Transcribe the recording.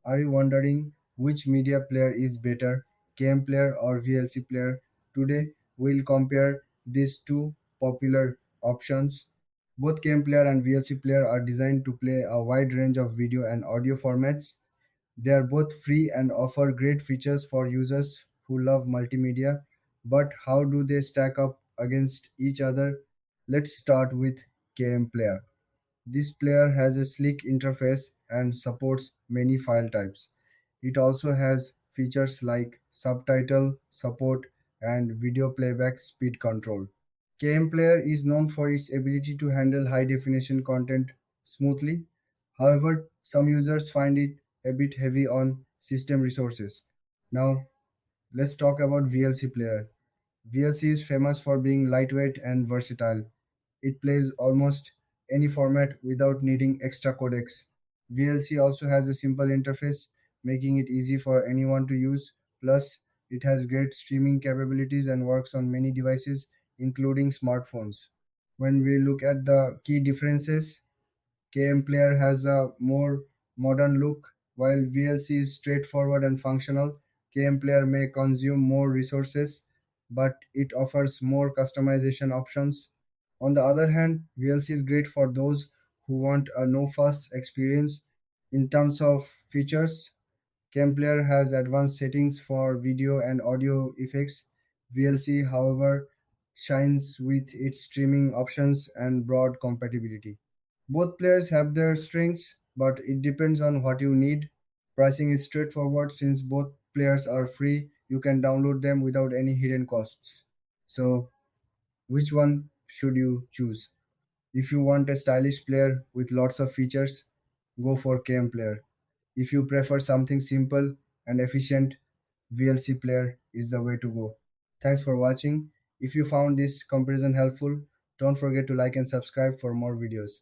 Are you wondering which media player is better, KMPlayer or VLC Player? Today, we'll compare these two popular options. Both KMPlayer and VLC Player are designed to play a wide range of video and audio formats. They are both free and offer great features for users who love multimedia. But how do they stack up against each other? Let's start with KMPlayer. This player has a sleek interface and supports many file types. It also has features like subtitle support and video playback speed control. KMPlayer is known for its ability to handle high definition content smoothly. However, some users find it a bit heavy on system resources. Now, let's talk about VLC Player. VLC is famous for being lightweight and versatile. It plays almost any format without needing extra codecs. VLC also has a simple interface, making it easy for anyone to use. Plus, it has great streaming capabilities and works on many devices, including smartphones. When we look at the key differences, KMPlayer has a more modern look, while VLC is straightforward and functional. KMPlayer may consume more resources, but it offers more customization options. On the other hand, VLC is great for those who want a no fuss experience. In terms of features, KMPlayer has advanced settings for video and audio effects. VLC, however, shines with its streaming options and broad compatibility. Both players have their strengths, but it depends on what you need. Pricing is straightforward since both players are free. You can download them without any hidden costs. So, which one should you choose? If you want a stylish player with lots of features, go for KM player. If you prefer something simple and efficient, VLC player is the way to go. Thanks for watching. If you found this comparison helpful, don't forget to like and subscribe for more videos.